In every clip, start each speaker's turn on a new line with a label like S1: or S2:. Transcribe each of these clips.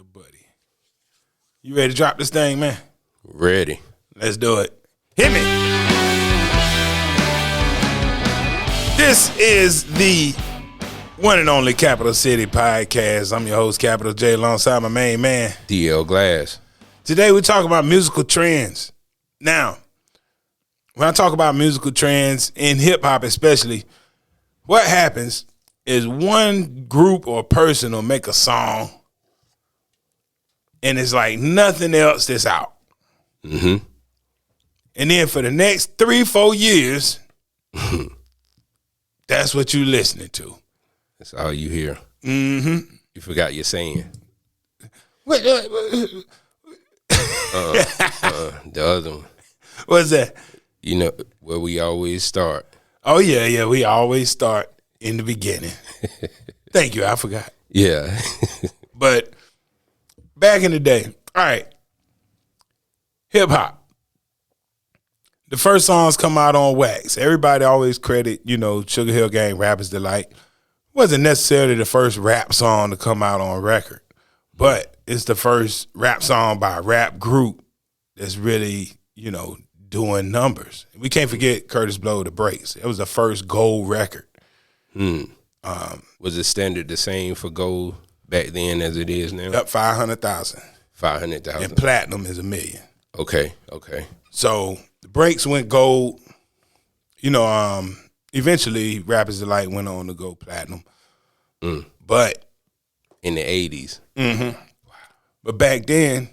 S1: buddy. You ready to drop this thing, man?
S2: Ready.
S1: Let's do it. Hit me. This is the one and only Capital City Podcast. I'm your host, Capital J, alongside my main man,
S2: DL Glass.
S1: Today we talk about musical trends. Now, when I talk about musical trends in hip-hop especially, what happens is one group or person will make a song and it's like nothing else that's out.
S2: Mm-hmm.
S1: And then for the next 3-4 years, that's what you listening to.
S2: That's all you hear.
S1: Mm-hmm.
S2: You forgot your saying.
S1: What,
S2: The other one.
S1: what's that?
S2: You know, where we always start.
S1: Oh, yeah. We always start in the beginning. Thank you. I forgot.
S2: Yeah.
S1: But back in the day, all right, hip-hop. The first songs come out on wax. Everybody always credit, Sugar Hill Gang, Rapper's Delight. Wasn't necessarily the first rap song to come out on record, but it's the first rap song by a rap group that's really, doing numbers. We can't forget Curtis Blow, The Breaks. It was the first gold record.
S2: Was the standard the same for gold back then as it is now?
S1: Up 500,000.
S2: 500,000.
S1: And platinum is $1 million.
S2: Okay.
S1: So The Breaks went gold. Eventually Rapper's Delight went on to go platinum. But
S2: In the 80s.
S1: mm-hmm. But back then,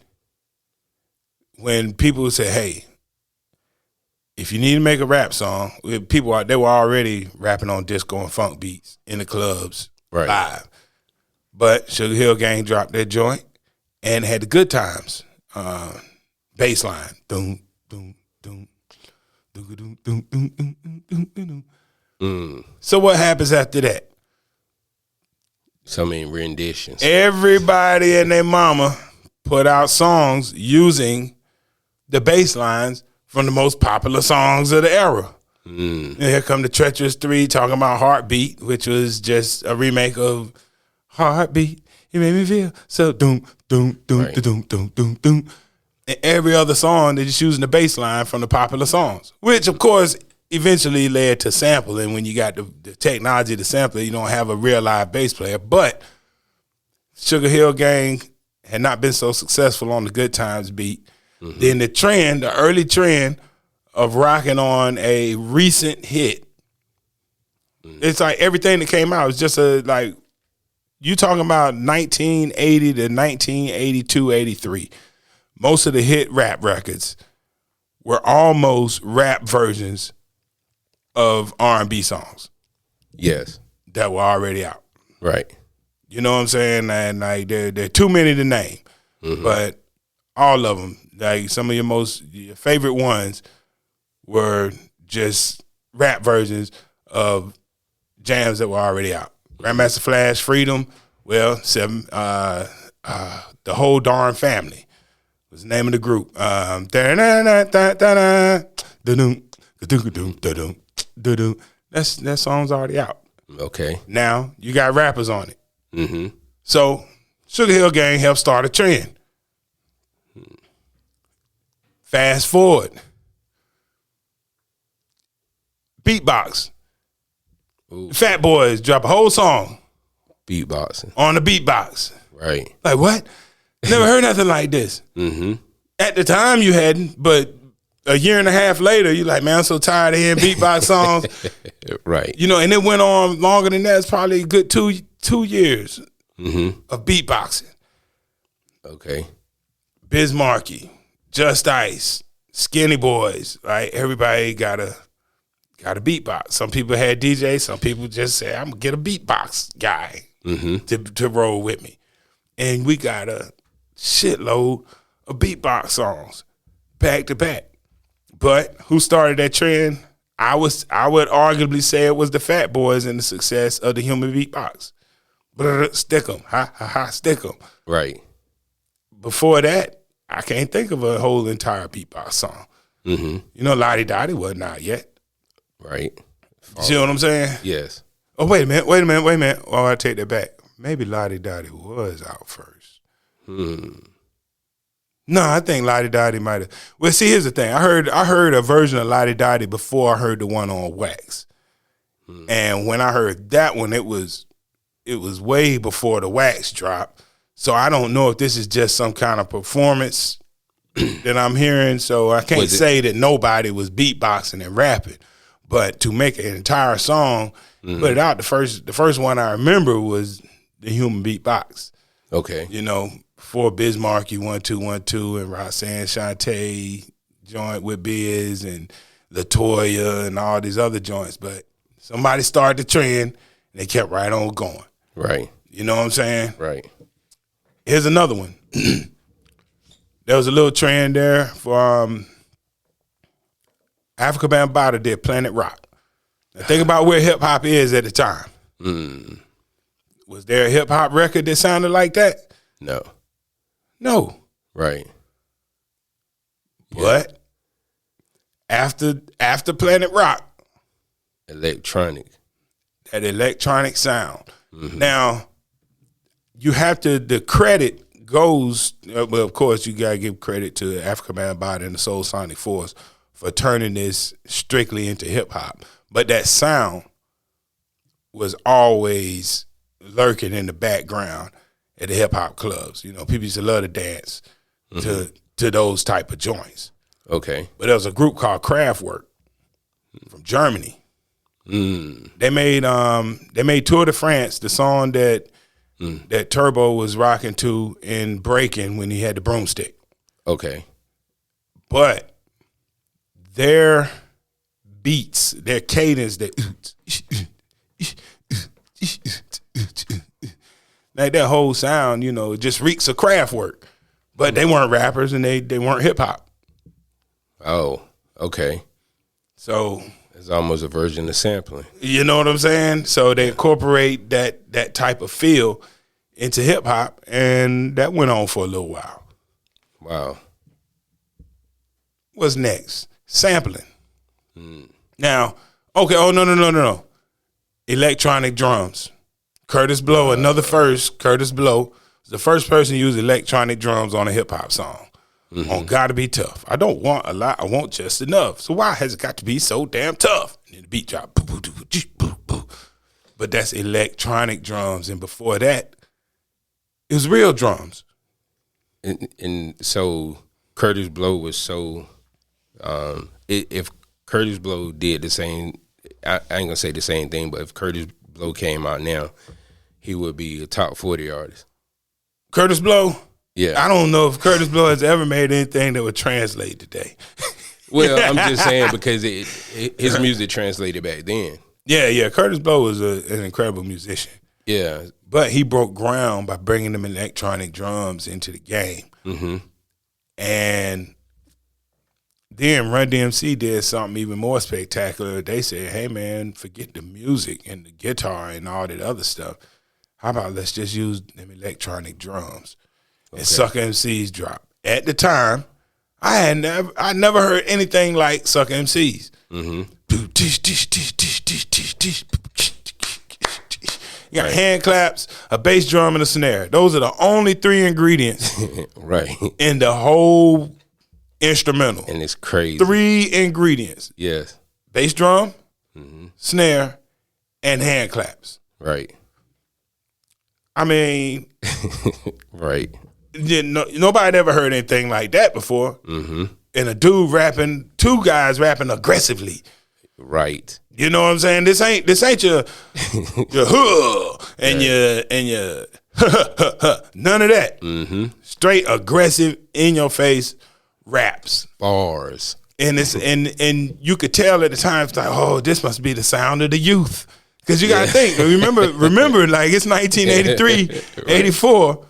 S1: when people said, hey, if you need to make a rap song, they were already rapping on disco and funk beats in the clubs live. But Sugar Hill Gang dropped their joint and had the good times. Bass line. Doom, doom, doom. Doom, doom, doom, doom, doom, doom, doom, doom. So what happens after that?
S2: So many renditions.
S1: Everybody and their mama put out songs using the bass lines from the most popular songs of the era. And here come the Treacherous 3 talking about Heartbeat, which was just a remake of Heartbeat. You made me feel so doom, doom, doom,
S2: Right.
S1: doom, doom, doom, doom. And every other song, they're just using the bass line from the popular songs, which, of course, eventually led to sampling. When you got the technology to sample it, you don't have a real live bass player. But Sugar Hill Gang had not been so successful on the Good Times beat. Then the early trend of rocking on a recent hit, it's like everything that came out was just you talking about 1980 to 1982, 83. Most of the hit rap records were almost rap versions of R&B songs
S2: Yes.
S1: that were already out.
S2: Right.
S1: You know what I'm saying? And there are too many to name, but all of them, like some of your favorite ones, were just rap versions of jams that were already out. Grandmaster Flash, Freedom, the Whole Darn Family was the name of the group. That song's already out.
S2: Okay.
S1: Now you got rappers on it. So Sugar Hill Gang helped start a trend. Fast forward. Beatbox.
S2: Ooh.
S1: Fat Boys drop a whole song
S2: Beatboxing.
S1: on the beatbox.
S2: Right.
S1: Like, what? Never heard nothing like this. At the time you hadn't, but a year and a half later, you're like, man, I'm so tired of hearing beatbox songs.
S2: Right.
S1: And it went on longer than that. It's probably a good two years of beatboxing.
S2: Okay.
S1: Biz Markie, Just Ice, Skinny Boys, right? Everybody got a beatbox. Some people had DJs. Some people just said, I'm going to get a beatbox guy to roll with me. And we got a shitload of beatbox songs back to back. But who started that trend? I would arguably say it was the Fat Boys and the success of the human beatbox. Stick 'em, ha, ha, ha, stick 'em.
S2: Right.
S1: Before that, I can't think of a whole entire beatbox song. Lottie Dottie wasn't out yet.
S2: Right.
S1: You see what I'm saying?
S2: Yes.
S1: Oh, wait a minute. Oh, I take that back. Maybe Lottie Dottie was out first. No, I think Lottie Dottie might have. Well, see, here's the thing. I heard a version of Lottie Dottie before I heard the one on Wax. And when I heard that one, it was way before the Wax drop. So I don't know if this is just some kind of performance that I'm hearing. So I can't say that nobody was beatboxing and rapping. But to make an entire song, put it out, the first one I remember was the Human Beatbox.
S2: Okay.
S1: You know, before Bismarck, you 1-2-1-2 and Roxanne Shante joint with Biz and LaToya and all these other joints. But somebody started the trend and they kept right on going.
S2: Right.
S1: You know what I'm saying?
S2: Right.
S1: Here's another one. There was a little trend there for Africa Bambaataa did Planet Rock. Now think about where hip hop is at the time. Was there a hip hop record that sounded like that?
S2: No.
S1: No.
S2: Right.
S1: But after Planet Rock,
S2: Electronic.
S1: that electronic sound. Now, you have to, the credit goes, well, of course, you got to give credit to Africa Bambaataa and the Soul Sonic Force for turning this strictly into hip hop. But that sound was always lurking in the background at the hip hop clubs. You know, people used to love to dance to those type of joints.
S2: Okay.
S1: But there was a group called Kraftwerk from Germany. They made Tour de France, the song that Turbo was rocking to in Breaking when he had the broomstick.
S2: Okay.
S1: But their beats, their cadence, like that whole sound, you know, it just reeks of Kraftwerk. But they weren't rappers and they weren't hip hop.
S2: Oh, okay.
S1: So
S2: It's almost a version of sampling.
S1: you know what I'm saying? So they incorporate that type of feel into hip hop, and that went on for a little while.
S2: Wow.
S1: What's next? Sampling. Now, okay, oh no. Electronic drums. Curtis Blow, another first. Curtis Blow was the first person to use electronic drums on a hip hop song. On Gotta Be Tough. I don't want a lot, I want just enough. So why has it got to be so damn tough? And then the beat drop. But that's electronic drums. And before that, it was real drums.
S2: And so Curtis Blow was so, if Curtis Blow did the same, I ain't gonna say the same thing, but if Curtis Blow came out now, he would be a top 40 artist.
S1: Curtis Blow?
S2: Yeah.
S1: I don't know if Curtis Blow has ever made anything that would translate today.
S2: Well, I'm just saying because his music translated back then.
S1: Yeah. Curtis Blow was an incredible musician.
S2: Yeah.
S1: But he broke ground by bringing them electronic drums into the game. And then Run DMC did something even more spectacular. They said, hey, man, forget the music and the guitar and all that other stuff. How about let's just use them electronic drums? And Sucker MCs drop. At the time, I never heard anything like Sucker MCs. You got hand claps, a bass drum, and a snare. Those are the only three ingredients
S2: Right.
S1: in the whole instrumental.
S2: And it's crazy.
S1: 3 ingredients.
S2: Yes.
S1: Bass drum, snare, and hand claps.
S2: Right.
S1: I mean,
S2: Right.
S1: nobody ever heard anything like that before. And a dude rapping, 2 guys rapping aggressively.
S2: Right.
S1: You know what I'm saying? This ain't your huh and your none of that. Straight aggressive, in your face raps.
S2: Bars.
S1: And it's and you could tell at the time, it's like, oh, this must be the sound of the youth. Because you gotta think, remember, like it's 1983, 84.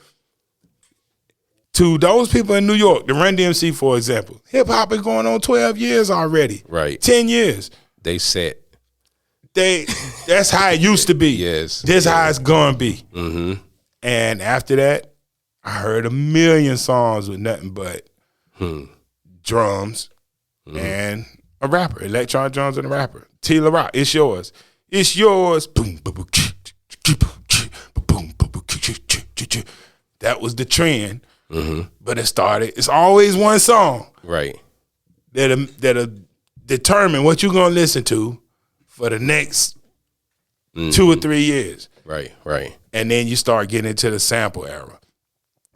S1: To those people in New York, the Run DMC, for example, hip hop is going on 12 years already.
S2: Right.
S1: 10 years.
S2: They set.
S1: That's how it used to be.
S2: Yes.
S1: This how it's gonna be. And after that, I heard a million songs with nothing but drums and a rapper, electronic drums and a rapper. T. La Rock, it's yours. It's yours. Boom, boom, boom, boom, boom, boom. That was the trend. But it's always one song
S2: Right.
S1: that'll determine what you're gonna listen to for the next 2 or 3 years.
S2: Right. Right.
S1: And then you start getting into the sample era.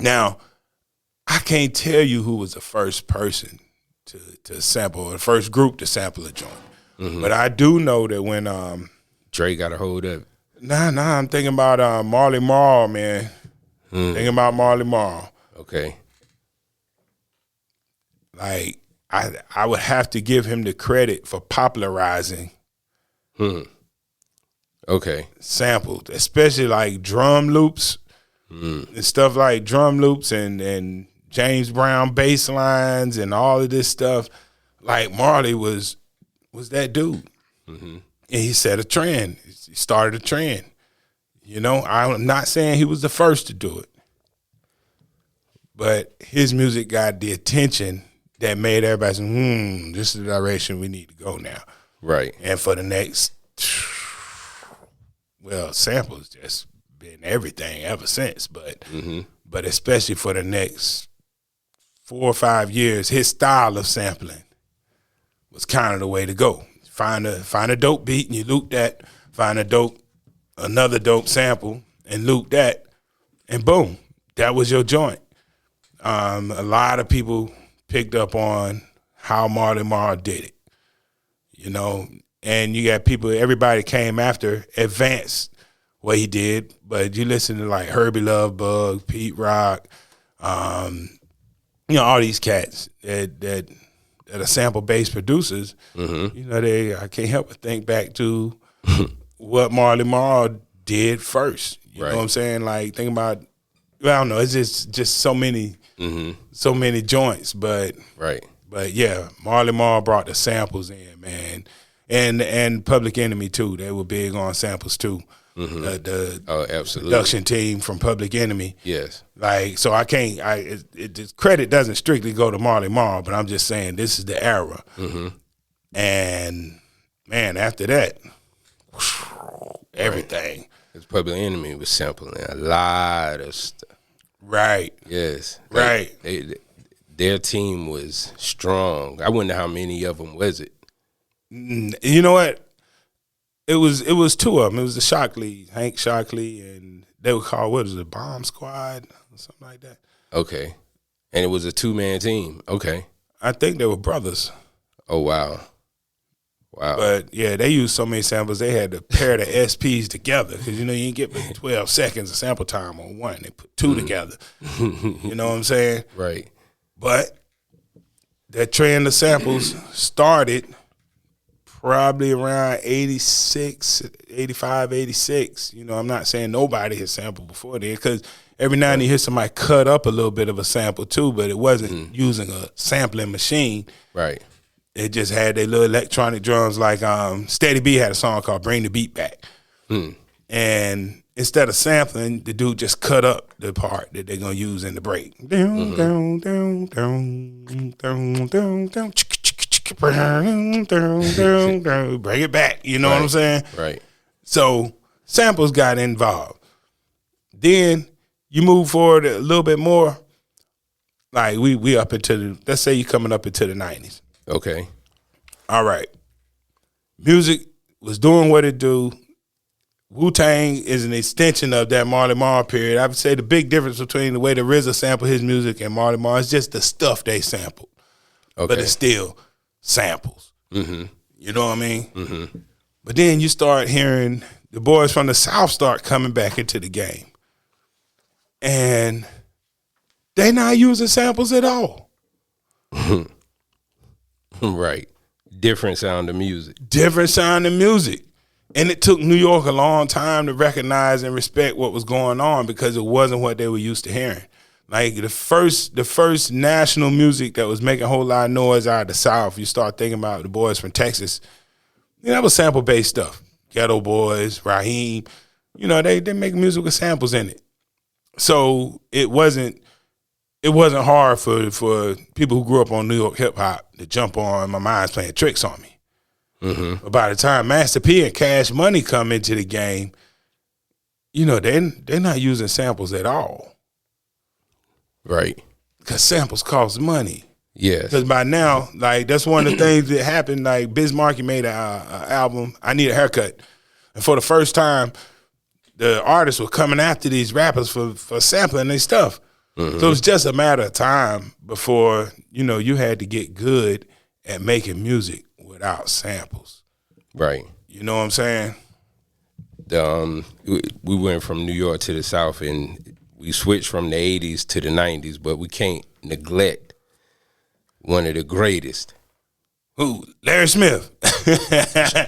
S1: Now, I can't tell you who was the first person to sample, or the first group to sample a joint. But I do know that when
S2: Dre got a hold of it.
S1: I'm thinking about Marley Marl, man. Thinking about Marley Marl.
S2: Okay.
S1: Like I would have to give him the credit for popularizing
S2: Okay.
S1: samples, especially like drum loops and stuff like drum loops and James Brown bass lines and all of this stuff. Like Marley was that dude. And he set a trend. He started a trend. You know, I'm not saying he was the first to do it, but his music got the attention that made everybody say, this is the direction we need to go now.
S2: Right.
S1: And for the next, well, samples just been everything ever since, but especially for the next 4 or 5 years, his style of sampling was kind of the way to go. Find a dope beat and you loop that, find another dope sample and loop that, and boom, that was your joint. A lot of people picked up on how Marley Marl did it, you know, and you got people, everybody came after, advanced what he did, but you listen to like Herbie Love Bug, Pete Rock, you know, all these cats that are sample-based producers, you know, I can't help but think back to what Marley Marl did first. You know what I'm saying? Like, think about, well, I don't know, it's just so many joints, but yeah, Marley Marl brought the samples in, man, and Public Enemy too. They were big on samples too. The
S2: absolutely.
S1: production team from Public Enemy.
S2: Yes.
S1: Like, so I can't. Credit doesn't strictly go to Marley Marl, but I'm just saying this is the era. And man, after that, everything.
S2: His Public Enemy was sampling a lot of stuff.
S1: Right.
S2: Yes.
S1: Right.
S2: Their team was strong. I wonder how many of them was it.
S1: You know what? It was 2 of them. It was the Shockley, Hank Shockley, and they were called, what is it, Bomb Squad or something like that.
S2: Okay. And it was a 2-man team. Okay.
S1: I think they were brothers.
S2: Oh, wow. Wow.
S1: But, yeah, they used so many samples, they had to pair the SPs together because, you know, you didn't get 12 seconds of sample time on one. They put 2 together. You know what I'm saying?
S2: Right.
S1: But that trend of samples started probably around 86, 85, 86. You know, I'm not saying nobody had sampled before then because every now and then you hear somebody cut up a little bit of a sample too, but it wasn't using a sampling machine.
S2: Right.
S1: It just had their little electronic drums like Steady B had a song called Bring the Beat Back. And instead of sampling, the dude just cut up the part that they're going to use in the break. Down, down, down, down, down, down, down. Bring it back, you know what I'm saying?
S2: Right.
S1: So samples got involved. Then you move forward a little bit more. Like we up into let's say you're coming up into the 90s.
S2: Okay.
S1: All right. Music was doing what it do. Wu-Tang is an extension of that Marley Marl period. I would say the big difference between the way the RZA sampled his music and Marley Marl is just the stuff they sampled.
S2: Okay.
S1: But it's still samples. You know what I mean? But then you start hearing the boys from the South start coming back into the game. And they not using samples at all.
S2: Right. Different sound of music.
S1: Different sound of music. And it took New York a long time to recognize and respect what was going on because it wasn't what they were used to hearing. Like the first national music that was making a whole lot of noise out of the South, you start thinking about the boys from Texas. You know, that was sample-based stuff. Ghetto Boys, Raheem. You know, they make music with samples in it. So it wasn't hard for people who grew up on New York hip-hop to jump on My Mind's Playing Tricks on Me. But by the time Master P and Cash Money come into the game, you know, they're not using samples at all.
S2: Right.
S1: Because samples cost money.
S2: Yes.
S1: Because by now, like, that's one of the things that happened. Like, Biz Markie made an album, I Need a Haircut. And for the first time, the artists were coming after these rappers for sampling their stuff. Mm-hmm. So it was just a matter of time before, you know, you had to get good at making music without samples.
S2: Right.
S1: You know what I'm saying?
S2: We went from New York to the South, and we switched from the 80s to the 90s, but we can't neglect one of the greatest.
S1: Who? Larry Smith.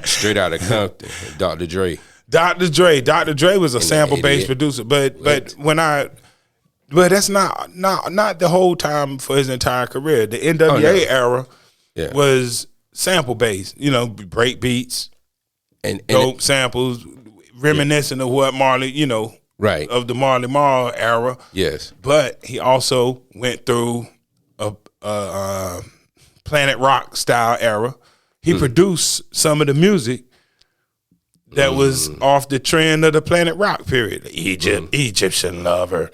S2: Straight out of Compton, Dr. Dre.
S1: Dr. Dre was a sample-based producer, but that's not the whole time for his entire career. The NWA era was sample-based. You know, break beats, and dope samples, reminiscent of what Marley, you know,
S2: right,
S1: of the Marley Marl era.
S2: Yes,
S1: but he also went through a Planet Rock style era. He produced some of the music that was off the trend of the Planet Rock period. Egyptian Lover,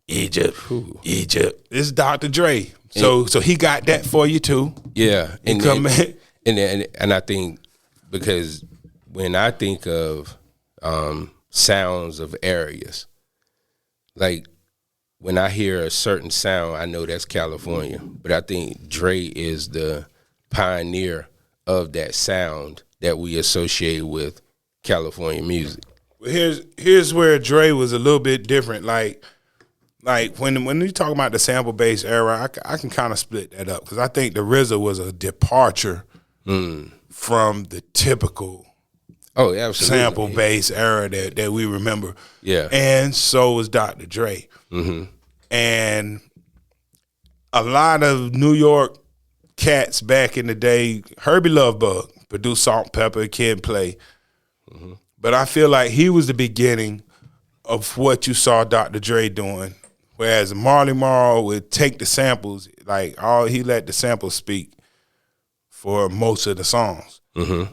S1: Egypt. It's Dr. Dre. So he got that for you too.
S2: Yeah, and I think because when I think of sounds of areas, like when I hear a certain sound, I know that's California. But I think Dre is the pioneer of that sound that we associate with California music.
S1: Here's where Dre was a little bit different. Like when you talk about the sample based era, I can kind of split that up because I think the RZA was a departure from the typical sample based era that we remember.
S2: Yeah,
S1: and so was Dr. Dre. And a lot of New York cats back in the day, Herbie Lovebug produced Salt and Pepper, Kid Play. But I feel like he was the beginning of what you saw Dr. Dre doing. Whereas Marley Marl would take the samples, he let the samples speak for most of the songs. When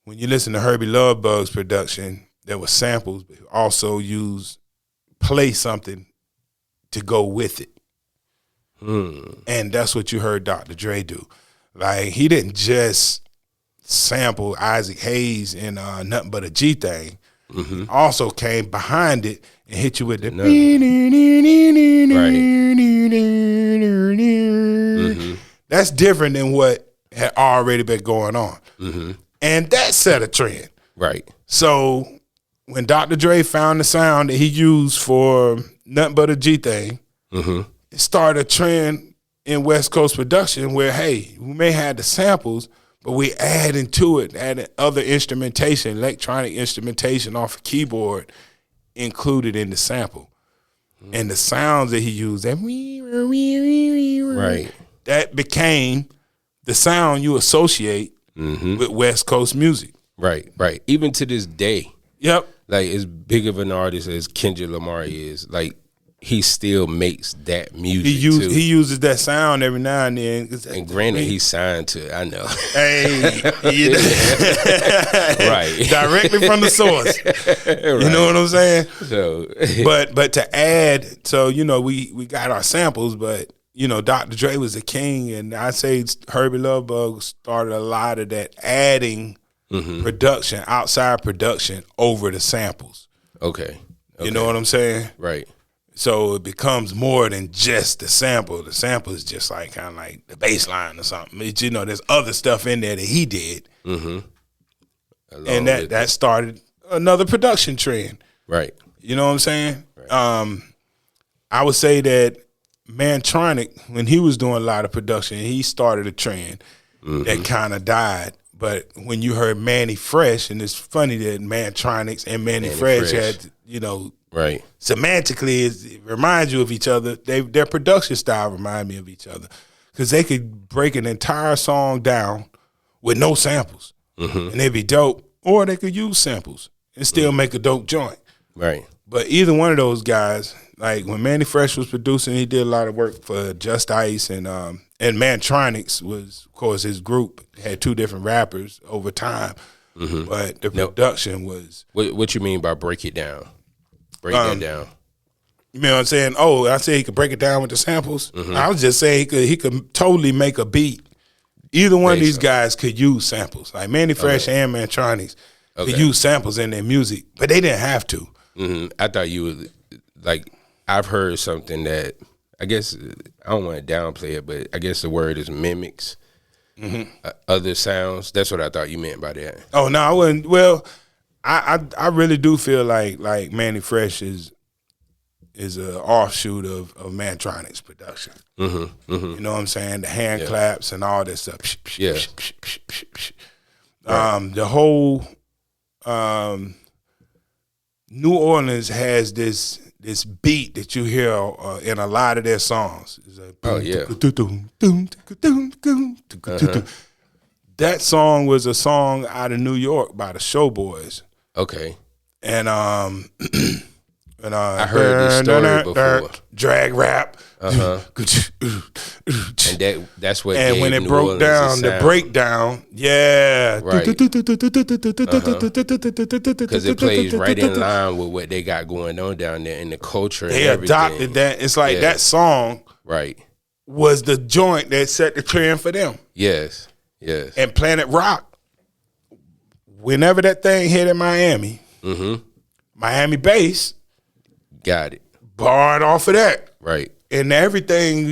S1: you listen to Herbie Lovebug's production, there were samples, but also play something to go with it. And that's what you heard Dr. Dre do. Like, he didn't just sample Isaac Hayes in Nothing But a G Thing. He also came behind it and hit you with the That's different than what had already been going on. And that set a trend.
S2: Right.
S1: So when Dr. Dre found the sound that he used for Nothing But a G Thing, it started a trend in West Coast production where, hey, we may have the samples, but we adding other instrumentation, electronic instrumentation off a keyboard included in the sample. And the sounds that he used, that became the sound you associate with West Coast music.
S2: Right. Even to this day.
S1: Yep.
S2: Like, as big of an artist as Kendrick Lamar is, like, he still makes that music too.
S1: He uses that sound every now and then.
S2: And granted, he's signed to, I know.
S1: Hey,
S2: right.
S1: Directly from the source. You know what I'm saying? So, but to add, so, you know, we got our samples, but, you know, Dr. Dre was the king, and I say Herbie Lovebug started a lot of that adding production, outside production over the samples. Okay. You know what I'm saying?
S2: Right.
S1: So it becomes more than just the sample. The sample is just like kind of like the bass line or something. It's, you know, there's other stuff in there that he did. And that started another production trend.
S2: Right.
S1: You know what I'm saying?
S2: Right.
S1: I would say that Mantronic, when he was doing a lot of production, he started a trend that kind of died. But when you heard Mannie Fresh, and it's funny that Mantronics and Mannie Fresh had, you know,
S2: right.
S1: Semantically, it reminds you of each other. Their production style remind me of each other because they could break an entire song down with no samples, and they'd be dope. Or they could use samples and still make a dope joint.
S2: Right.
S1: But either one of those guys, like when Mannie Fresh was producing, he did a lot of work for Just Ice, and Mantronics was, of course, his group had two different rappers over time, but the production was.
S2: What you mean by break it down? Break that down.
S1: You know what I'm saying? Oh, I said he could break it down with the samples. I was just saying he could totally make a beat. Either one of these guys could use samples. Like Manny Fresh and Mantronics could use samples in their music, but they didn't have to.
S2: I thought you would, like, I've heard something that, I guess, I don't want to downplay it, but I guess the word is mimics other sounds. That's what I thought you meant by that.
S1: Oh, no, I wouldn't. Well, I really do feel like Manny Fresh is an offshoot of Mantronics production. You know what I'm saying? The hand claps and all that stuff.
S2: Yeah.
S1: The whole New Orleans has this beat that you hear in a lot of their songs. It's like, that song was a song out of New York by the Showboys.
S2: Okay.
S1: And I
S2: heard this story before.
S1: Drag rap.
S2: And that's what.
S1: And when it broke down, the breakdown,
S2: right? Because it plays right in line with what they got going on down there in the culture.
S1: They
S2: and
S1: adopted that. It's like that song,
S2: right,
S1: was the joint that set the trend for them.
S2: Yes.
S1: And Planet Rock, whenever that thing hit in Miami, Miami bass
S2: got it,
S1: borrowed off of that,
S2: right.
S1: And everything,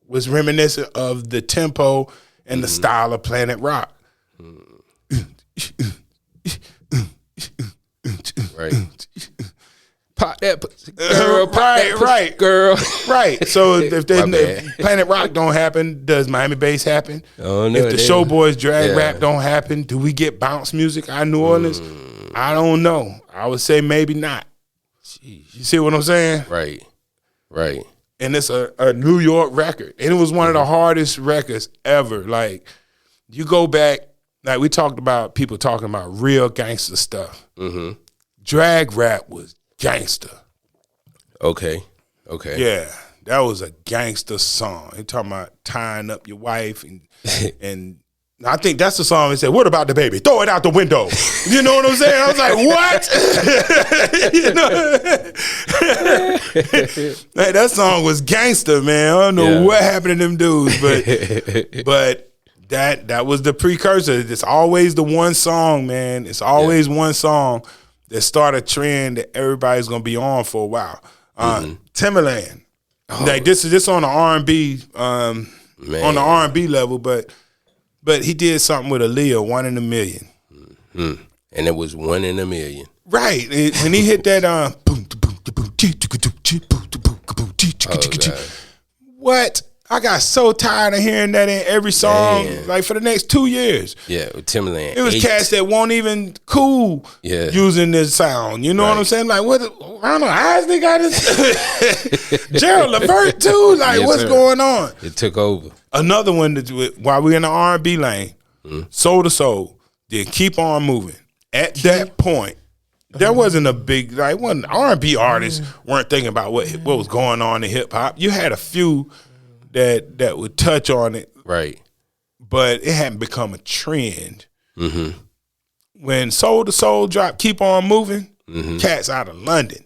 S1: was reminiscent of the tempo and the style of Planet Rock.
S2: Right. Pop that girl,
S1: right,
S2: girl.
S1: Right. So if Planet Rock don't happen, does Miami bass happen?
S2: Oh no.
S1: If the Showboys drag rap don't happen, do we get bounce music out of New Orleans? I don't know. I would say maybe not.
S2: Jeez.
S1: You see what I'm saying?
S2: Right.
S1: And it's a New York record. And it was one of the hardest records ever. Like, you go back, like we talked about people talking about real gangster stuff. Drag rap was gangster.
S2: Okay.
S1: Yeah, that was a gangster song. They talking about tying up your wife and I think that's the song that said, "What about the baby? Throw it out the window." You know what I'm saying? I was like, what? Like, that song was gangster, man. I don't know what happened to them dudes, but that was the precursor. It's always the one song, man. It's always one song that started a trend that everybody's gonna be on for a while. Timberland. Like this on the R&B, on the R&B level, but he did something with Aaliyah, 1 in a Million.
S2: And it was 1 in a million.
S1: Right. When he hit that what? I got so tired of hearing that in every song, like for the next 2 years.
S2: Yeah, with Timberland.
S1: It was cats that won't even cool using this sound. You know what I'm saying? Like, what? Ronald Isley got his Gerald Levert too. Like, what's going on?
S2: It took over.
S1: Another one that while we're in the R&B lane, Soul to Soul did Keep On Moving. At that point, there wasn't a big R&B artists weren't thinking about what was going on in hip hop. You had a few that would touch on it,
S2: right?
S1: But it hadn't become a trend. When Soul to Soul dropped Keep On Moving, cats out of London,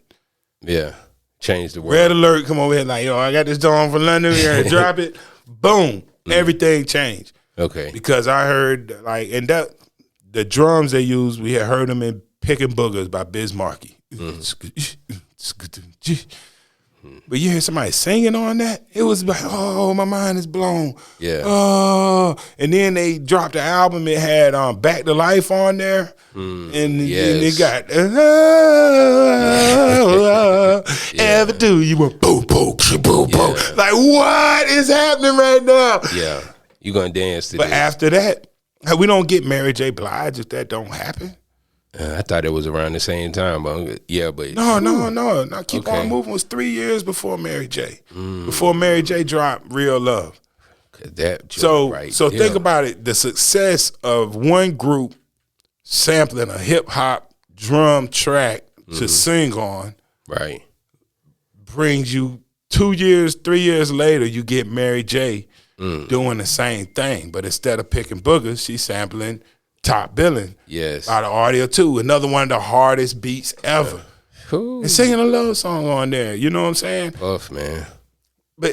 S2: changed the world.
S1: Red Alert come over here like, yo, I got this song from London, we're gonna drop it. Boom, everything changed.
S2: Okay,
S1: because I heard and that the drums they used, we had heard them in Picking Boogers by Biz Markie. But you hear somebody singing on that, it was like, oh, my mind is blown.
S2: Yeah.
S1: Oh, and then they dropped the album. It had Back to Life on there, and it got ever do you want boom boom boom boom? Like, what is happening right now?
S2: Yeah, you gonna dance to
S1: but
S2: this.
S1: After that, we don't get Mary J. Blige if that don't happen.
S2: I thought it was around the same time, but
S1: no. Keep On Moving was 3 years before Mary J. Before Mary J. dropped Real Love. So think about it. The success of one group sampling a hip hop drum track to sing on,
S2: right,
S1: brings you 2 years, 3 years later, you get Mary J. doing the same thing, but instead of Picking Boogers, she's sampling Top Billing.
S2: Yes.
S1: Out of Audio 2. Another one of the hardest beats ever.
S2: Cool.
S1: and singing a love song on there. You know what I'm saying?
S2: Puff, man.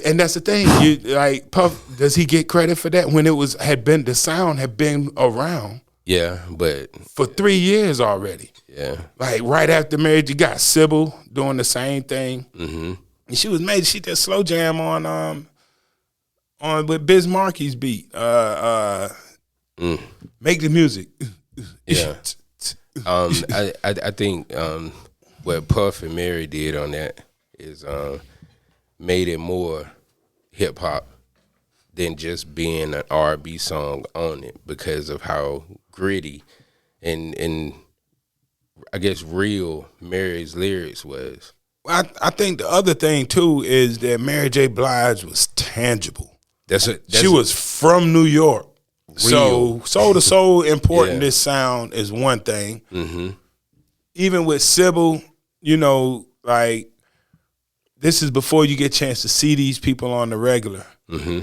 S1: And that's the thing. You like Puff. Does he get credit for that when the sound had been around?
S2: Yeah, but
S1: For 3 years already.
S2: yeah,
S1: Like right after marriage, you got Sybil doing the same thing.
S2: mm-hmm.
S1: And she was made. She did slow jam on with Biz Markie's beat. Make the music.
S2: Yeah. I think what Puff and Mary did on that is made it more hip hop than just being an R&B song on it because of how gritty and I guess real Mary's lyrics was.
S1: I think the other thing too is that Mary J. Blige was tangible. She was from New York. So soul to soul important this sound is one thing.
S2: Mm-hmm.
S1: Even with Sybil, you know, like this is before you get a chance to see these people on the regular.
S2: Mm-hmm.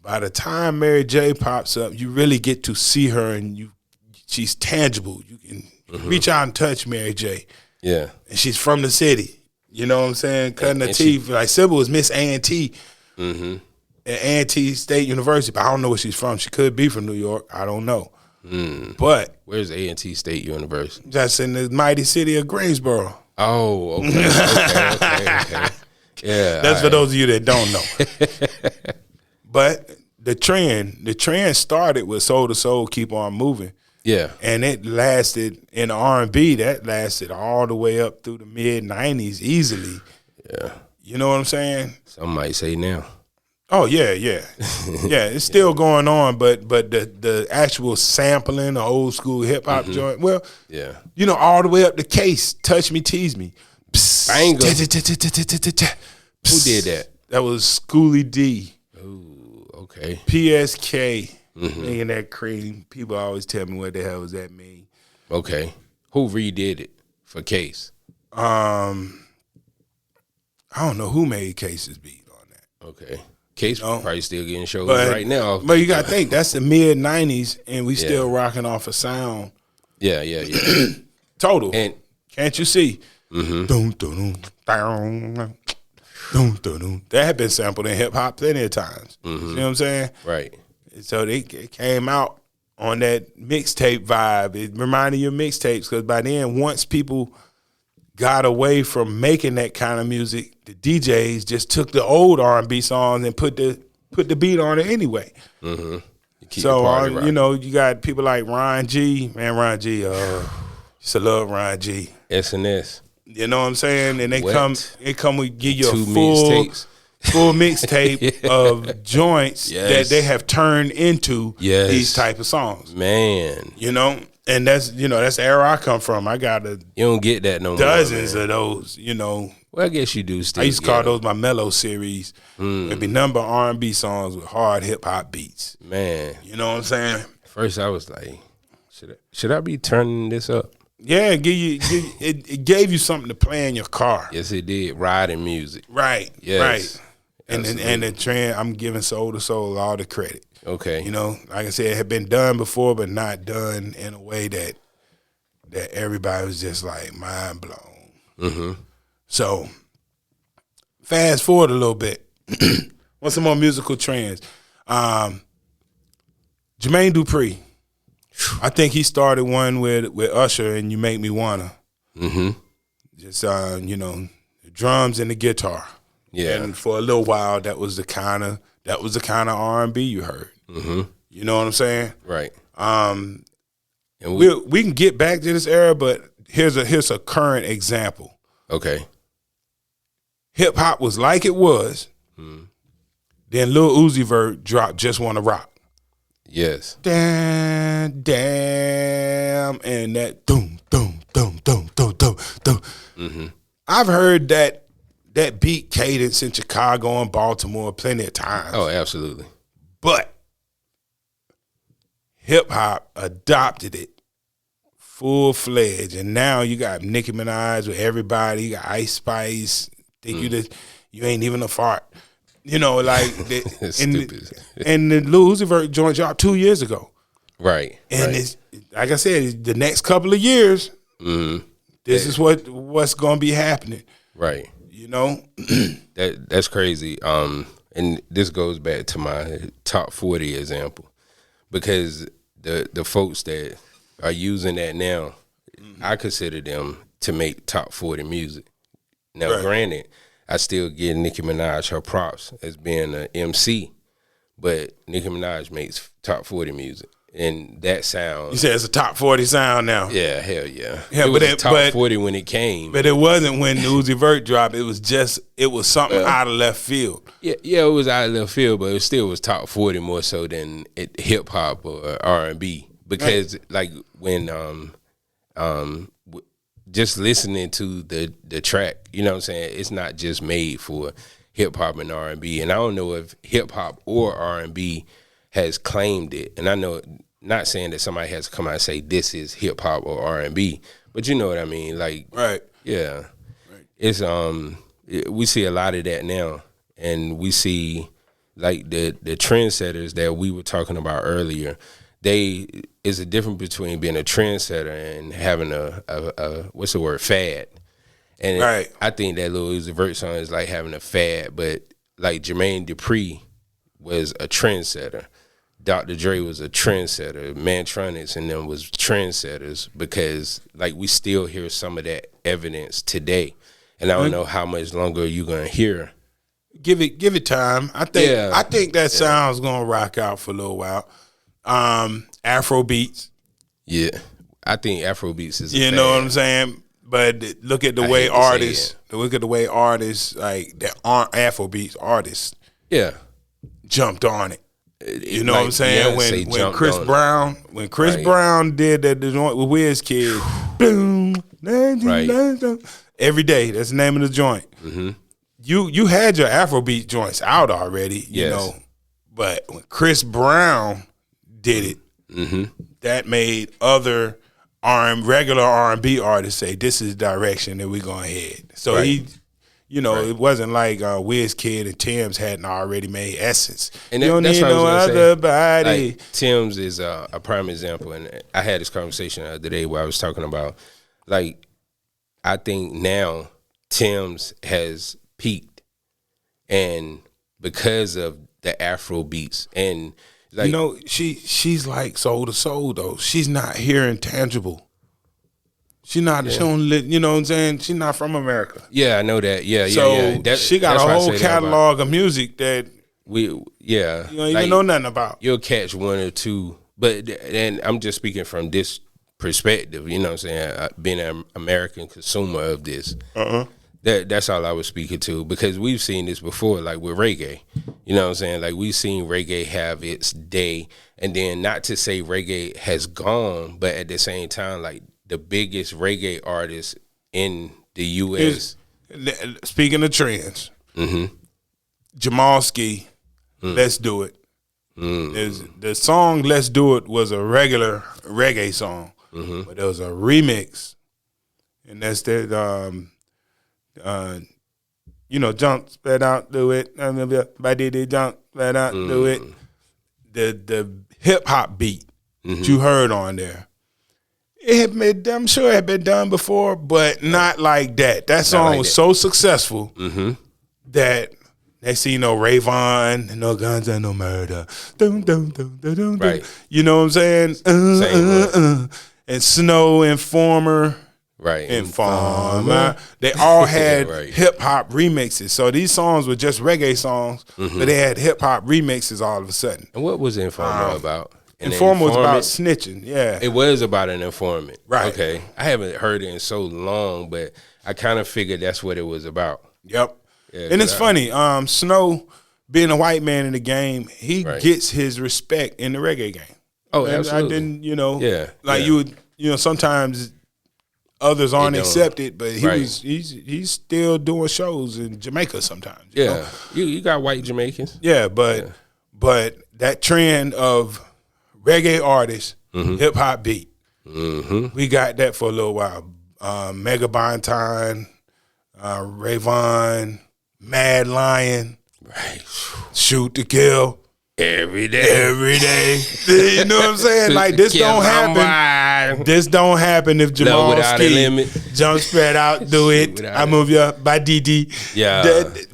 S1: By the time Mary J. pops up, you really get to see her and she's tangible. You can reach out and touch Mary J.
S2: Yeah.
S1: And she's from the city. You know what I'm saying? Cutting her teeth. Like Sybil was Miss A&T at A&T State University, but I don't know where she's from. She could be from New York. I don't know. But
S2: where's A&T State University?
S1: that's in the mighty city of Greensboro.
S2: Oh, okay. Yeah.
S1: That's for those of you that don't know. But the trend started with Soul to Soul, Keep On Moving.
S2: Yeah.
S1: And it lasted in R&B, that lasted all the way up through the mid-90s easily.
S2: Yeah.
S1: You know what I'm saying?
S2: Some might say now.
S1: Oh, yeah. Yeah, it's still going on, but the actual sampling, the old school hip-hop joint, well,
S2: Yeah.
S1: you know, all the way up to Case, Touch Me, Tease Me.
S2: Banger.
S1: Who
S2: Who did that?
S1: That was Schoolie D.
S2: Ooh, okay.
S1: PSK. Making that cream. People always tell me what the hell does that mean.
S2: Okay. Who redid it for Case?
S1: I don't know who made Case's beat on that.
S2: Okay. Case probably still getting shows
S1: But
S2: right now.
S1: But you gotta think, that's the mid-90s and we still rocking off a sound.
S2: Yeah.
S1: Total.
S2: And
S1: Can't you see? Dun, dun, dun, dun, dun, dun, dun. That had been sampled in hip hop plenty of times. You know what I'm saying?
S2: right.
S1: So it came out on that mixtape vibe. It reminded you of mixtapes because by then, once people got away from making that kind of music, the DJs just took the old R&B songs and put the beat on it anyway.
S2: Mm-hmm.
S1: So you know, you got people like Ron G. Man, Ron G. Used to love Ron G.
S2: SNS.
S1: You know what I'm saying? And they
S2: What?
S1: come with give you a
S2: 2
S1: full
S2: mixtapes.
S1: mixtape of joints that they have turned into these type of songs.
S2: Man.
S1: You know, and that's the era I come from. I got
S2: You don't get that no
S1: dozens
S2: more.
S1: of those. You know,
S2: Well, I guess you do still.
S1: I used to call those my mellow series. It'd be number R&B songs with hard hip hop beats.
S2: Man.
S1: You know what I'm saying?
S2: First, I was like, should I be turning this up?
S1: Yeah, it gave you something to play in your car.
S2: Yes, it did. Riding music.
S1: Right.
S2: Yes.
S1: Right. And the trend, I'm giving Soul to Soul all the credit.
S2: Okay.
S1: You know, like I said, it had been done before, but not done in a way that everybody was just like mind blown.
S2: Mm-hmm.
S1: So, fast forward a little bit. What's some more musical trends? Jermaine Dupri. I think he started one with Usher and You Make Me Wanna.
S2: Mm-hmm.
S1: Just you know, the drums and the guitar.
S2: Yeah.
S1: And for a little while, that was the kind of R&B you heard.
S2: Mm-hmm.
S1: You know what I'm saying?
S2: Right.
S1: And
S2: And
S1: we can get back to this era, but here's a current example.
S2: okay.
S1: Hip hop was like it was. Then Lil Uzi Vert dropped Just Wanna Rock.
S2: Yes.
S1: Damn, and that doom, doom, doom, doom, doom, doom, doom.
S2: Mm-hmm.
S1: I've heard that beat cadence in Chicago and Baltimore plenty of times.
S2: Oh, absolutely.
S1: But hip hop adopted it full fledged, and now you got Nicki Minaj with everybody. You got Ice Spice. Think you ain't even a fart. You know, like
S2: Stupid.
S1: and the Lil Uzi Vert joint dropped 2 years ago.
S2: Right.
S1: And
S2: right.
S1: it's like I said, the next couple of years, This is what's gonna be happening.
S2: Right.
S1: You know?
S2: That's crazy. And this goes back to my top 40 example, because the folks that are using that now, I consider them to make top 40 music. Now,
S1: Right.
S2: granted, I still give Nicki Minaj her props as being an MC, but Nicki Minaj makes top 40 music, and that
S1: You
S2: sound,
S1: said it's a top 40 sound now.
S2: yeah, hell yeah.
S1: Yeah,
S2: It was
S1: but
S2: a
S1: it-
S2: top
S1: but-
S2: 40 when it came.
S1: But it wasn't when the Uzi Vert dropped. It was something out of left field.
S2: Yeah, it was out of left field, but it still was top 40 more so than hip hop or R&B. Because like when just listening to the track, you know what I'm saying? It's not just made for hip hop and R&B. And I don't know if hip hop or R&B has claimed it. And I know, not saying that somebody has to come out and say this is hip hop or R&B, but you know what I mean? Like,
S1: Right.
S2: yeah. It's we see a lot of that now, and we see like the trendsetters that we were talking about earlier. Is a difference between being a trendsetter and having a what's the word, fad. And
S1: Right.
S2: I think that Lil Uzi Vert song is like having a fad, but like Jermaine Dupri was a trendsetter. Dr. Dre was a trendsetter. Mantronics and them was trendsetters, because like we still hear some of that evidence today. And I don't know how much longer you're gonna hear.
S1: Give it time. I think that sound's gonna rock out for a little while. Afro beats.
S2: Yeah, I think Afrobeats is.
S1: You know what I'm saying? But look at the way artists, like that aren't Afrobeats artists,
S2: Yeah,
S1: jumped on it. You know what I'm saying?
S2: Beyonce
S1: When
S2: jumped
S1: Chris
S2: on it.
S1: Brown,
S2: Right.
S1: Brown did that joint with Wizkid, boom,
S2: Right.
S1: every day. That's the name of the joint.
S2: Mm-hmm.
S1: You had your Afrobeat joints out already, you
S2: Yes.
S1: know, but when Chris Brown did it,
S2: Mm-hmm.
S1: that made other regular R&B artists say, "This is the direction that we're going to head." So
S2: Right.
S1: he, you know, it wasn't like Wizkid and Tim's hadn't already made Essence.
S2: And
S1: you don't
S2: that's
S1: need
S2: what I was
S1: no
S2: gonna say.
S1: other body.
S2: Like, Tim's is a prime example, and I had this conversation the other day where I was talking about, like, I think now Tim's has peaked, and because of the Afro beats, and like,
S1: You know, she's like soul to soul though. She's not here in tangible. She's not. She don't live. You know what I'm saying? She's not from America.
S2: yeah, I know that. Yeah,
S1: So
S2: yeah.
S1: she got
S2: that's
S1: a
S2: why I
S1: whole
S2: say that about-
S1: catalog of music that
S2: We yeah,
S1: you don't even
S2: like,
S1: know nothing about.
S2: You'll catch one or two, but and I'm just speaking from this perspective. You know what I'm saying? Being an American consumer of this. That's all I was speaking to, because we've seen this before, like with reggae. You know what I'm saying? Like, we've seen reggae have its day, and then not to say reggae has gone, but at the same time, like the biggest reggae artist in the U.S.
S1: Speaking of trends,
S2: Mm-hmm.
S1: Jamal Ski, Let's Do It. The song Let's Do It was a regular reggae song, but there was a remix, and that's that you know, jump, spread out, do it. By did jump, spread out, do it. The hip hop beat that you heard on there. It had been, I'm sure it had been done before, but not like that. That song
S2: like
S1: was
S2: that.
S1: so successful that next thing you know, Rayvon, no guns and no murder. Dum, dum, dum, dum, dum, dum.
S2: Right.
S1: You know what I'm saying?
S2: Same
S1: And Snow, Informer,
S2: Right.
S1: Informer. They all had
S2: Right.
S1: hip hop remixes. So these songs were just reggae songs, but they had hip hop remixes all of a sudden.
S2: And what was Informer about? An
S1: Informer was about
S2: informant?
S1: snitching. Yeah.
S2: It was about an informant.
S1: Right.
S2: Okay. I haven't heard it in so long, but I kind of figured that's what it was about.
S1: Yep.
S2: Yeah,
S1: And it's
S2: but
S1: funny. Snow, being a white man in the game, he
S2: Right.
S1: gets his respect in the reggae game.
S2: Oh,
S1: And
S2: absolutely.
S1: I didn't, you know,
S2: Yeah,
S1: like
S2: yeah.
S1: you would, you know, sometimes others aren't
S2: don't.
S1: accepted, but
S2: Right.
S1: he's still doing shows in Jamaica sometimes. you know?
S2: Yeah. You got white Jamaicans.
S1: Yeah, but that trend of reggae artists, hip hop beat, we got that for a little while. Mega Bonton, Rayvon, Mad Lion,
S2: Right.
S1: Shoot to Kill
S2: Every day.
S1: every day. You know what I'm saying? Like this don't happen. This don't happen if Jamal
S2: Without a Limit.
S1: Jump Spread Out, Do It, I Move You Up by DD.
S2: Yeah.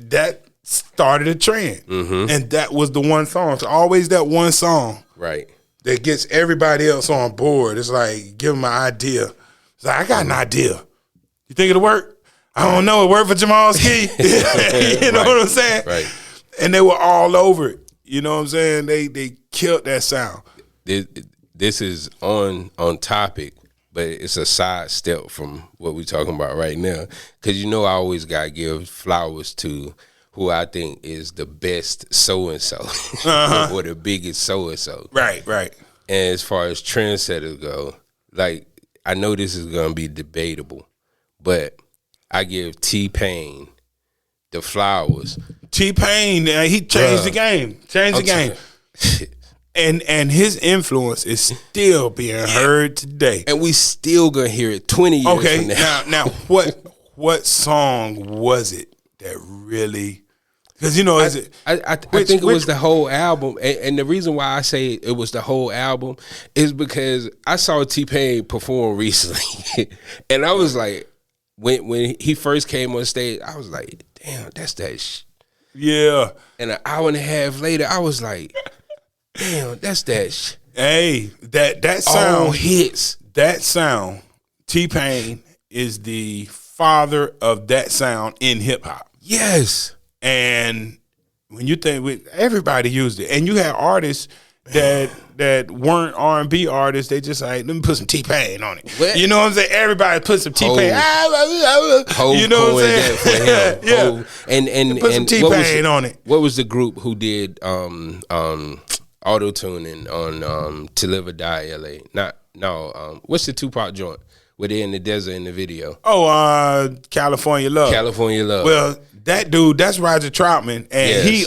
S1: That started a trend. And that was the one song. It's always that one song
S2: Right.
S1: that gets everybody else on board. It's like, give them an idea. It's like, I got an idea. You think it'll work? I don't know. It worked for Jamal Ski. You know what I'm saying?
S2: Right.
S1: And they were all over it. You know what I'm saying? They killed that sound.
S2: This is on topic, but it's a side step from what we're talking about right now. Because I always got to give flowers to who I think is the best so-and-so or the biggest so-and-so.
S1: Right.
S2: And as far as trendsetters go, like, I know this is going to be debatable, but I give T-Pain the flowers.
S1: T-Pain, he changed the game. Changed the game. And his influence is still being heard today.
S2: And we still gonna hear it 20 years from now.
S1: Now what song was it that really? Because
S2: I think it was the whole album, and the reason why I say it was the whole album is because I saw T-Pain perform recently, and I was like, when he first came on stage, I was like, damn, that's that.
S1: Yeah.
S2: And an hour and a half later, I was like, damn, that's that.
S1: Hey, that sound
S2: all hits.
S1: That sound. T-Pain is the father of that sound in hip hop.
S2: Yes.
S1: And when you think everybody used it, and you had artists that weren't R&B artists, they just like, let me put some T-Pain on it. What? You know what I'm saying? Everybody put some T-Pain. You know what I'm saying? Yeah.
S2: And
S1: put some T-Pain on it.
S2: What was the group who did auto-tuning on To Live or Die LA? What's the Tupac joint where they're in the desert in the video?
S1: Oh, California Love.
S2: California Love.
S1: Well, that dude, that's Roger Troutman, and he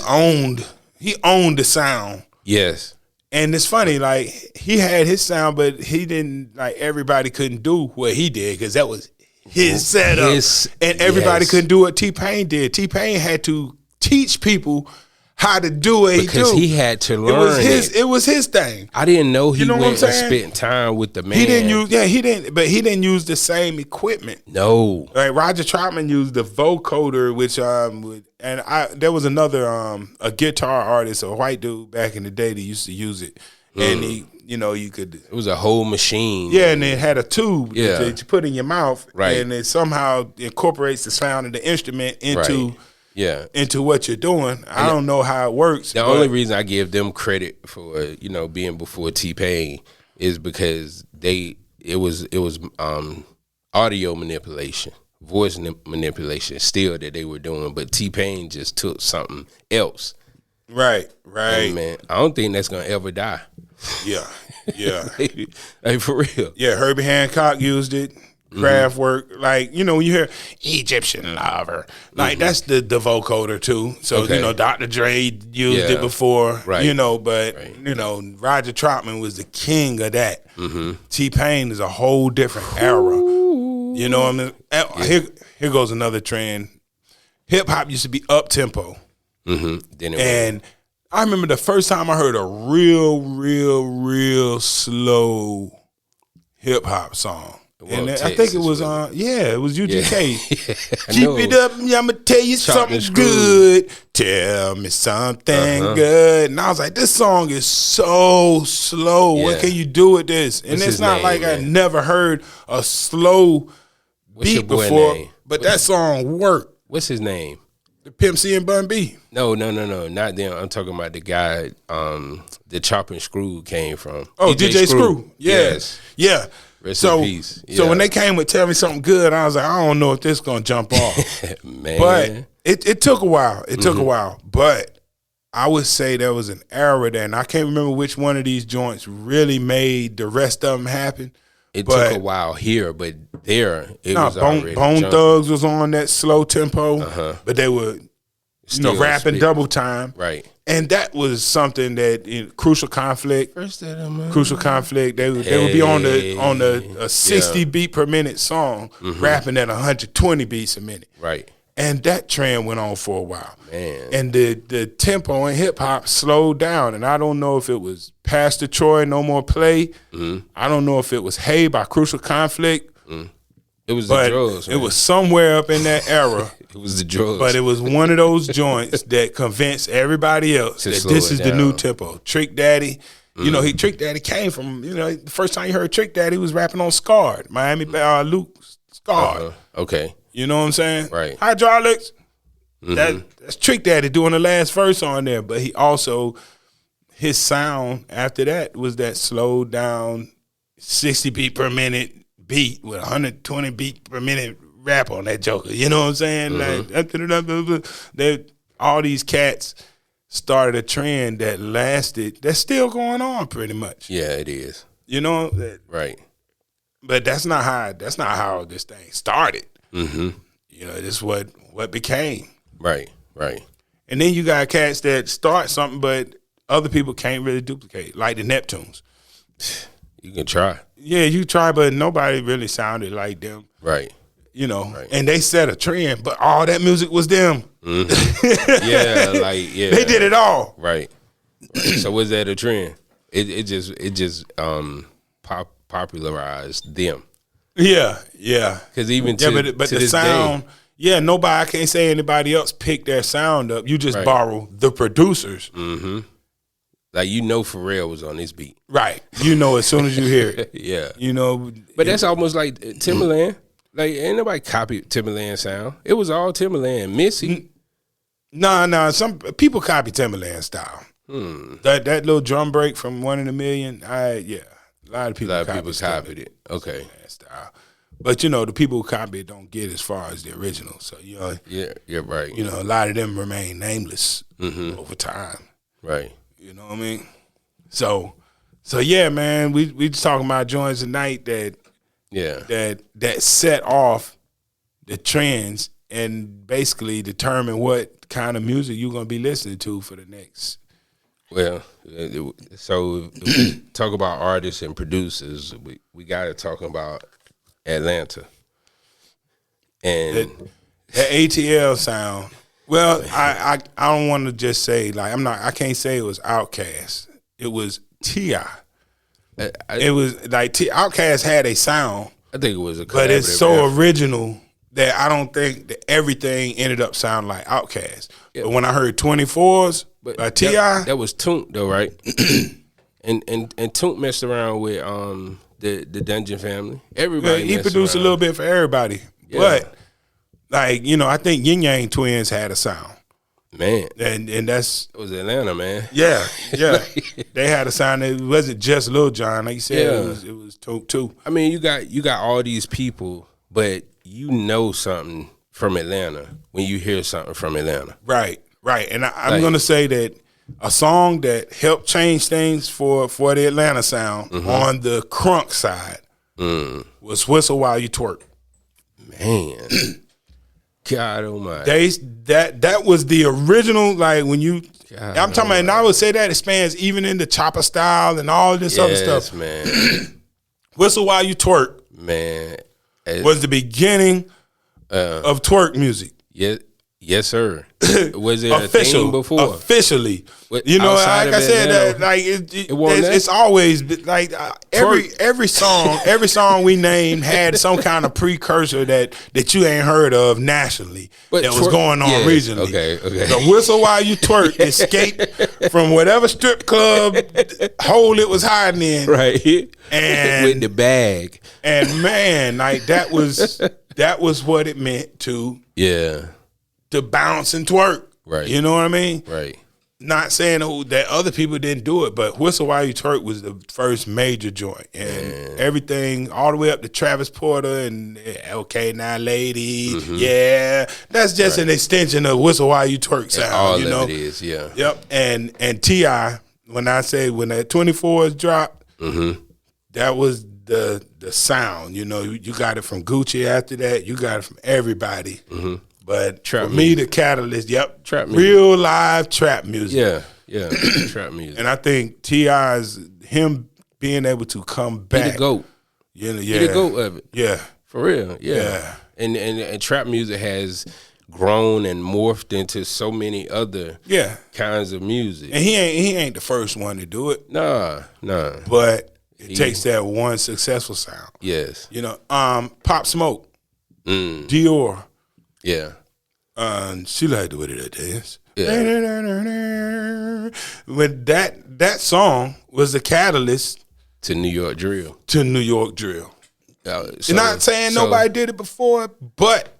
S1: owned the sound.
S2: Yes.
S1: And it's funny, like, he had his sound, but he didn't, like, everybody couldn't do what he did because that was his setup. And everybody couldn't do what T-Pain did. T-Pain had to teach people how to do what he do.
S2: Because he had to learn
S1: it was his thing.
S2: I didn't know he went and spent time with the man.
S1: He didn't use the same equipment.
S2: No.
S1: Like, Roger Troutman used the vocoder, which there was another a guitar artist, a white dude back in the day that used to use it. And he, you could.
S2: It was a whole machine.
S1: Yeah, and it had a tube that you put in your mouth, right? And it somehow incorporates the sound of the instrument into what you're doing. I don't know how it works.
S2: The only reason I give them credit for being before T-Pain is because it was audio manipulation, voice manipulation still that they were doing, but T-Pain just took something else.
S1: Right.
S2: And man, I don't think that's gonna ever die.
S1: Yeah.
S2: Like, for real.
S1: Yeah, Herbie Hancock used it. Kraftwerk, like, when you hear Egyptian Lover, like, that's the vocoder too. So, Dr. Dre used it before, but, Roger Troutman was the king of that. T-Pain is a whole different era. You know what I mean? Here goes another trend. Hip-hop used to be up-tempo. And I remember the first time I heard a real slow hip-hop song. And I think it was it was UGK. Keep it up, I'ma tell you something good. Tell me something good. And I was like, this song is so slow. What can you do with this? And it's not like I never heard a slow beat before, but that song worked.
S2: What's his name?
S1: The Pimp C and Bun B.
S2: No, not them. I'm talking about the guy the Chopping Screw came from.
S1: Oh, DJ Screw. Yes. Yeah.
S2: Rest in peace.
S1: So when they came with Tell Me Something Good, I was like, I don't know if this is going to jump off.
S2: Man.
S1: But it took a while. It took a while. But I would say there was an era there, and I can't remember which one of these joints really made the rest of them happen.
S2: It took a while here, but there it was already
S1: Bone Thugs was on that slow tempo, but they were rapping double time.
S2: Right.
S1: And that was something that Crucial Conflict, they would be on a 60 beat per minute song, rapping at 120 beats a minute.
S2: Right.
S1: And that trend went on for a while.
S2: Man.
S1: And the tempo in hip hop slowed down. And I don't know if it was Pastor Troy, No More Play.
S2: Mm-hmm.
S1: I don't know if it was Hey by Crucial Conflict.
S2: Mm. It was
S1: But
S2: the drugs, man.
S1: it was somewhere up in that era.
S2: It was the drugs.
S1: But it was one of those joints that convinced everybody else that
S2: slow
S1: this
S2: it
S1: is the new
S2: down.
S1: tempo. Trick Daddy, you know, Trick Daddy came from, you know, the first time you heard Trick Daddy, he was rapping on Scarred, Miami Luke Scarred.
S2: Okay.
S1: You know what I'm saying?
S2: Right.
S1: Hydraulics. That's Trick Daddy doing the last verse on there. But he also, his sound after that was that slowed down 60 beat per minute beat with 120 beat per minute rap on that joker. You know what I'm saying? Like, all these cats started a trend that lasted, that's still going on pretty much.
S2: Yeah, it is.
S1: You know?
S2: Right.
S1: But that's not how this thing started.
S2: Mm-hmm.
S1: You know, this is what became.
S2: Right.
S1: And then you got cats that start something, but other people can't really duplicate, like the Neptunes.
S2: You can try.
S1: Yeah, you try, but nobody really sounded like them.
S2: Right.
S1: You know,
S2: Right.
S1: and they set a trend, but all that music was them.
S2: Mm-hmm. Yeah.
S1: They did it all.
S2: Right. So was that a trend? It just popularized them.
S1: Yeah.
S2: Because even
S1: But
S2: to
S1: the
S2: this
S1: sound,
S2: day,
S1: I can't say anybody else picked their sound up. You just
S2: Right.
S1: borrow the producers.
S2: mm-hmm. Like Pharrell was on this beat.
S1: Right. You know as soon as you hear it.
S2: Yeah.
S1: You know.
S2: But that's almost like Timbaland. Like ain't nobody copied Timbaland sound. It was all Timbaland. Missy.
S1: Nah. Some people copy Timbaland style. That little drum break from 1 in a Million. A lot of people
S2: copied it. Okay.
S1: Timbaland style. But you know, the people who copy it don't get as far as the original. So you know,
S2: Yeah, you're right.
S1: you know, a lot of them remain nameless over time.
S2: Right.
S1: You know what I mean? So yeah, man, we just talking about joints tonight that
S2: Yeah.
S1: that set off the trends and basically determine what kind of music you're gonna be listening to for the next.
S2: Well, so if we talk about artists and producers, we got to talk about Atlanta. And
S1: That ATL sound. Well, I don't want to just say like I can't say it was Outkast. It was T.I. It was like Outkast had a sound,
S2: I think it was a
S1: but it's
S2: collaborative
S1: so
S2: effort.
S1: original that I don't think that everything ended up sounding like Outkast.
S2: Yeah.
S1: But when I heard 24s by T.I.,
S2: that was Toonk though, right? and Toonk messed around with the Dungeon Family. Everybody
S1: he
S2: messed
S1: produced
S2: around.
S1: a little bit for everybody.
S2: Yeah.
S1: But like, you know, I think Yin Yang Twins had a sound.
S2: Man,
S1: And that's
S2: it was Atlanta, man.
S1: yeah. They had a sound that wasn't just Lil Jon, like you said,
S2: Yeah.
S1: it was Toonk too.
S2: I mean, you got all these people, but you know something from Atlanta when you hear something from Atlanta.
S1: Right. And I'm
S2: Like-
S1: gonna say that a song that helped change things for the Atlanta sound on the crunk side was Whistle While You Twerk.
S2: Man, God almighty.
S1: That was the original, like when you
S2: God
S1: I'm talking about, and I would say that expands even into chopper style and all this other
S2: Yes,
S1: stuff.
S2: man.
S1: Whistle While You Twerk
S2: Man.
S1: was the beginning of twerk music.
S2: Yes, sir. Was there a thing before?
S1: Officially.
S2: What,
S1: You know,
S2: outside
S1: like
S2: of
S1: I said,
S2: Atlanta,
S1: that like
S2: wasn't that?
S1: it's always been, like every song we named had some kind of precursor that you ain't heard of nationally
S2: But
S1: that was
S2: twerk-
S1: going on
S2: yeah,
S1: regionally.
S2: okay.
S1: The Whistle While You Twerk escaped from whatever strip club hole it was hiding in.
S2: Right.
S1: And
S2: with the bag.
S1: And man, like that was what it meant to bounce and twerk.
S2: Right.
S1: You know what I mean?
S2: Right.
S1: Not saying that other people didn't do it, but Whistle While You Twerk was the first major joint. And everything all the way up to Travis Porter and Okay Now Lady. Yeah. That's just an extension of Whistle While You Twerk sound.
S2: All
S1: you
S2: of
S1: know?
S2: it is, yeah.
S1: Yep. And T.I., when that 24s dropped, that was the sound. You know, you got it from Gucci after that. You got it from everybody. But
S2: Trap
S1: for me, the catalyst,
S2: Trap music.
S1: real live trap music.
S2: Yeah. Trap music.
S1: And I think T.I.'s, him being able to come
S2: He
S1: back.
S2: the GOAT.
S1: You know,
S2: He the GOAT of it.
S1: Yeah.
S2: For real.
S1: Yeah.
S2: And trap music has grown and morphed into so many other
S1: Yeah.
S2: kinds of music.
S1: And he ain't the first one to do it,
S2: Nah.
S1: but it takes that one successful sound.
S2: Yes.
S1: You know, Pop Smoke,
S2: Mm.
S1: Dior,
S2: Yeah.
S1: she like the way that dance.
S2: Yeah.
S1: When that song was the catalyst
S2: To New York drill.
S1: to New York drill.
S2: So,
S1: Not saying
S2: so
S1: nobody did it before, but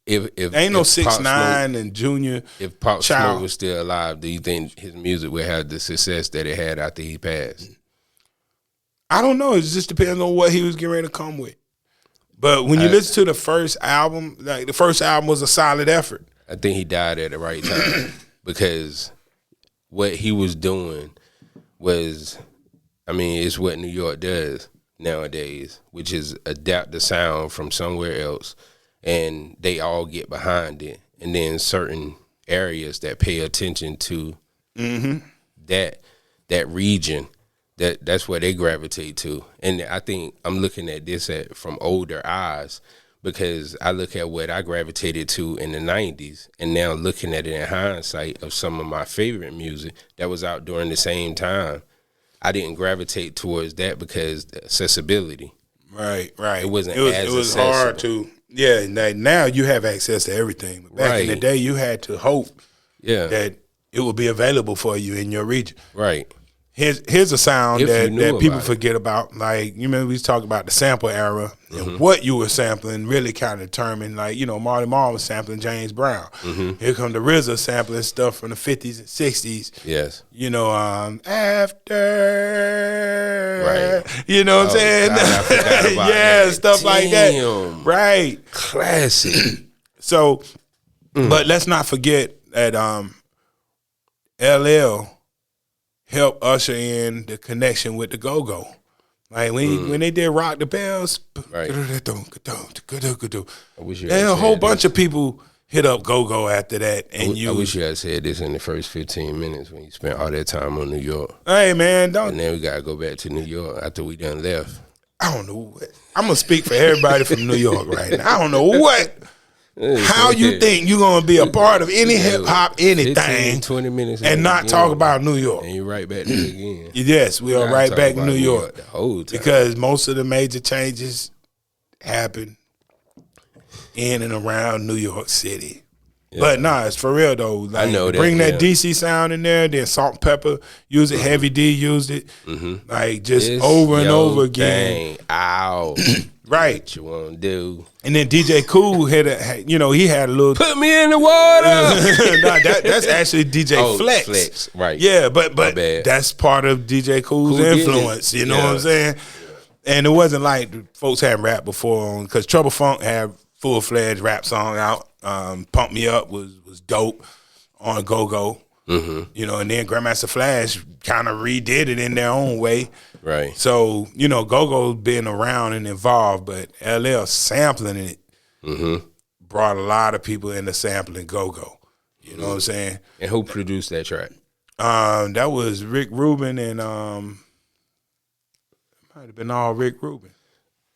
S2: if
S1: ain't no
S2: if Pop
S1: 6ix9ine
S2: Smoke-
S1: and Junior.
S2: If Pop
S1: Child.
S2: Smoke was still alive, do you think his music would have the success that it had after he passed?
S1: I don't know. It just depends on what he was getting ready to come with. But when you listen to the first album, like the first album was a solid effort.
S2: I think he died at the right time because what he was doing was, I mean, it's what New York does nowadays, which is adapt the sound from somewhere else, and they all get behind it. And then certain areas that pay attention to that region, that's where they gravitate to. And I think I'm looking at this from older eyes, because I look at what I gravitated to in the 90s and now looking at it in hindsight of some of my favorite music that was out during the same time. I didn't gravitate towards that because the accessibility.
S1: Right.
S2: It wasn't
S1: It was hard
S2: accessible.
S1: to. Yeah. Now you have access to everything. But back in the
S2: Right.
S1: day, you had to hope
S2: Yeah.
S1: that it would be available for you in your region.
S2: Right.
S1: Here's a sound
S2: If you
S1: that
S2: knew
S1: people
S2: about it.
S1: forget about. Like, you remember we was talking about the sample era
S2: Mm-hmm.
S1: and what you were sampling really kind of determined. Like, you know, Marty Marl was sampling James Brown.
S2: Mm-hmm.
S1: Here come the RZA sampling stuff from the 50s and 60s.
S2: Yes.
S1: You know, after,
S2: Right.
S1: You know what I'm saying?
S2: God, I forgot about
S1: yeah,
S2: that.
S1: stuff like that.
S2: Damn.
S1: Right.
S2: Classic.
S1: So, but let's not forget that LL helped usher in the connection with the go-go. Like when they did Rock the Bells,
S2: Right. I wish you
S1: and
S2: had
S1: a whole
S2: said
S1: bunch
S2: this.
S1: of people hit up go-go after that. And
S2: I wish you had said this in the first 15 minutes when you spent all that time on New York.
S1: hey man,
S2: And
S1: don't,
S2: then we got to go back to New York after we done left.
S1: I don't know what. I'm gonna speak for everybody from New York right now. I don't know what. How you think you're gonna be a part of any hip hop,
S2: 15,
S1: anything,
S2: 20 minutes
S1: and not talk about New York?
S2: And you right back there again.
S1: Yes, we are
S2: Gotta
S1: right
S2: talk
S1: back in
S2: about
S1: New York
S2: the whole time.
S1: because most of the major changes happen in and around New York City. But nah, it's for real though. Like,
S2: I know that,
S1: bring that
S2: yeah.
S1: DC sound in there, then Salt and Pepper use it. Heavy D used it, like just
S2: It's
S1: over and
S2: your
S1: over again.
S2: thing. Ow.
S1: Right.
S2: What you want to do?
S1: And then DJ Cool he had a little.
S2: Put me in the water.
S1: Nah, that's actually DJ
S2: Oh,
S1: Flex.
S2: Flex, right.
S1: Yeah, but
S2: bad.
S1: that's part of DJ Cool's
S2: Cool did it.
S1: influence. You know
S2: Yeah.
S1: what I'm saying? And it wasn't like the folks had rap before, because Trouble Funk had full-fledged rap song out. Pump Me Up was dope on Go Go. You know, and then Grandmaster Flash kind of redid it in their own way.
S2: Right.
S1: So, you know, Go-Go's been around and involved, but LL sampling it brought a lot of people into sampling Go-Go. You know what I'm saying?
S2: And who produced that track?
S1: That was Rick Rubin and might have been all Rick Rubin.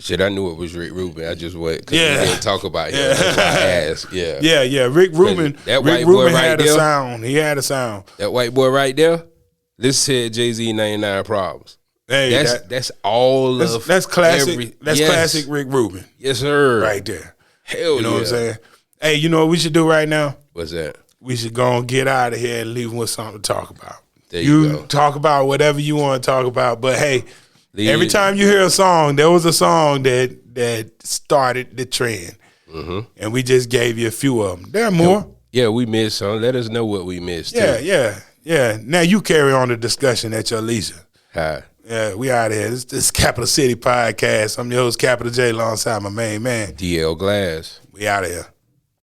S2: Shit, I knew it was Rick Rubin. I just went because
S1: Yeah.
S2: we didn't talk about him. That's why I asked. Yeah.
S1: Yeah. Rick Rubin.
S2: that
S1: Rick
S2: white boy
S1: Rubin
S2: right
S1: had a
S2: there?
S1: sound. He had a sound.
S2: That white boy right there. This said Jay-Z 99 Problems.
S1: Hey,
S2: That's all
S1: that's
S2: of
S1: classic. That's
S2: yes.
S1: classic Rick Rubin
S2: Yes, sir.
S1: right there.
S2: Hell
S1: You know
S2: yeah.
S1: what I'm saying? Hey, you know what we should do right now?
S2: What's that?
S1: We should go and get out of here and leave with something to talk about.
S2: There you go.
S1: talk about whatever you want to talk about, but hey,
S2: Leave
S1: every
S2: it.
S1: time you hear a song, there was a song that started the trend, and we just gave you a few of them. There are more.
S2: Yeah, we missed some. Let us know what we missed. too.
S1: Yeah. Now you carry on the discussion at your leisure.
S2: Hi.
S1: Yeah, we out of here. This is Capital City Podcast. I'm your host, Capital J, alongside my main man.
S2: DL Glass.
S1: We out of here.